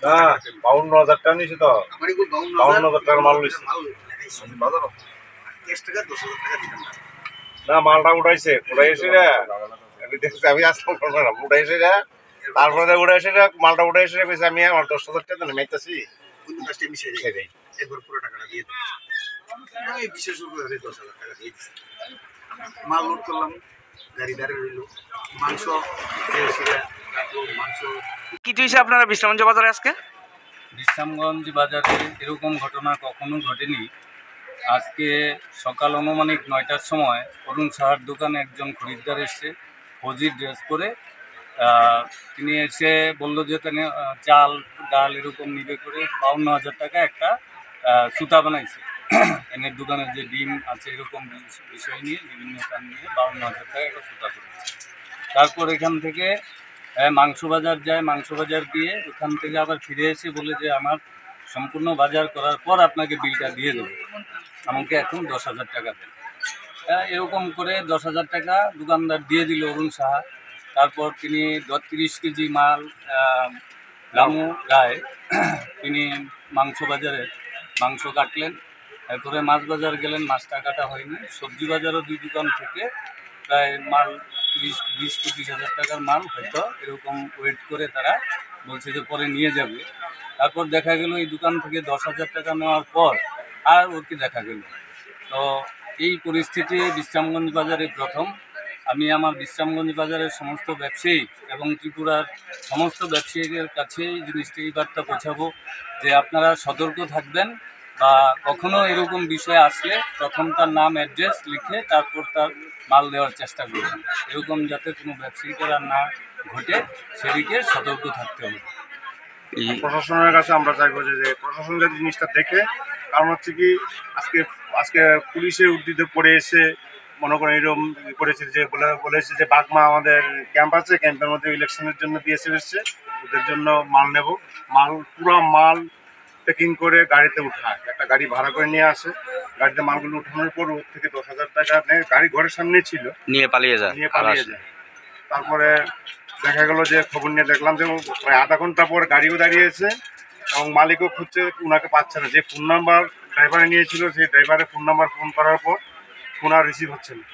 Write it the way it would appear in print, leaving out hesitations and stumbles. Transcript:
না 52,000 টাকা নিয়েছে তো। 52,000 টাকার মাল নিয়েছে না। মালটা উঠাইছে উঠাইছে রে, আমি দেখছি, আমি আসলাম না উঠাইছে রে, তারপরে উঠাইছে রে, মালটা উঠাইছে রে, আমি আমার 10,000 টাকা মেটাচ্ছি পুরো টাকাটা দিয়ে আমি বিশেষ করে 10,000 টাকা দিয়ে দিচ্ছি। মাল লোড করলাম, গাড়ি দাঁড়িয়ে রইল, মাংস মাংস কি হয়েছে আপনারা বিশ্রামগঞ্জ বাজারে আজকে? বিশ্রামগঞ্জ বাজারে এরকম ঘটনা কখনো ঘটেনি। আজকে সকাল আনুমানিক 9টার সময় অরুণ সাহার দোকানে একজন খরিদ্দার এসে ফৌজির ড্রেস পরে তিনি এসে বলল যে তিনি চাল ডাল এরকম নিবে করে 52,000 টাকা একটা সুতা বানাইছে। এনের দোকানে যে ডিম আছে এরকম বিষয় নিয়ে বিভিন্ন কান নিয়ে 52,000 টাকা একটা সুতা করেছে। তারপর এখান থেকে মাংস বাজার যায়, মাংস বাজার দিয়ে ওখান থেকে আবার ফিরে এসে বলে যে আমার সম্পূর্ণ বাজার করার পর আপনাকে বিলটা দিয়ে দেবো, আমাকে এখন 10,000 টাকা দেন। এরকম করে 10,000 টাকা দোকানদার দিয়ে দিল অরুণ সাহা। তারপর তিনি 30 কেজি মাল রামু রায় তিনি মাংস বাজারে মাংস কাটলেন। এরপরে মাছ বাজার গেলেন, মাছটা কাটা হয়নি। সবজি বাজারও 2 দোকান থেকে প্রায় মাল 20-25,000 টাকার মাল হয়তো এরকম ওয়েট করে তারা বলছে যে পরে নিয়ে যাবে। তারপর দেখা গেল এই দোকান থেকে 10,000 টাকা নেওয়ার পর আর ওকে দেখা গেল। তো এই পরিস্থিতি বিশ্রামগঞ্জ বাজারে প্রথম। আমি আমার বিশ্রামগঞ্জ বাজারের সমস্ত ব্যবসায়ী এবং ত্রিপুরার সমস্ত ব্যবসায়ীদের কাছে এই জিনিসটা এই বার্তা পৌঁছাবো যে আপনারা সতর্ক থাকবেন, বা কখনো এরকম বিষয় আসলে প্রথম তার নাম অ্যাড্রেস লিখে তারপর তার মাল দেওয়ার চেষ্টা করবেন। এরকম যাতে কোনো ব্যবসায়ীদের আর না ঘটে সেদিকে সতর্ক থাকতে হবে। প্রশাসনের কাছে আমরা চাইবো যে প্রশাসন যদি জিনিসটা দেখে, কারণ হচ্ছে কি আজকে পুলিশের উদ্ধৃতে পড়ে এসে মনে করেন এরকম করেছে যে বলেছে যে বাগমা আমাদের ক্যাম্প আছে, ক্যাম্পের মধ্যে ইলেকশনের জন্য বিএসএফ এসছে, ওদের জন্য মাল নেব। পুরো মাল প্যাকিং করে গাড়িতে উঠায়, একটা গাড়ি ভাড়া করে নিয়ে আসে, গাড়িতে মালগুলো উঠানোর পর ওর থেকে 10,000 টাকা নেয়, গাড়ি ঘরের সামনে ছিল, নিয়ে পালিয়ে যায়। তারপরে দেখা গেল যে খবর নিয়ে দেখলাম যে প্রায় আধা ঘন্টা পর গাড়িও দাঁড়িয়েছে এবং মালিকও খুঁজছে, ওনাকে পাচ্ছে না। যে ফোন নাম্বার ড্রাইভারে নিয়েছিল সেই ড্রাইভারের ফোন নাম্বার ফোন করার পর ফোন আর রিসিভ হচ্ছে না।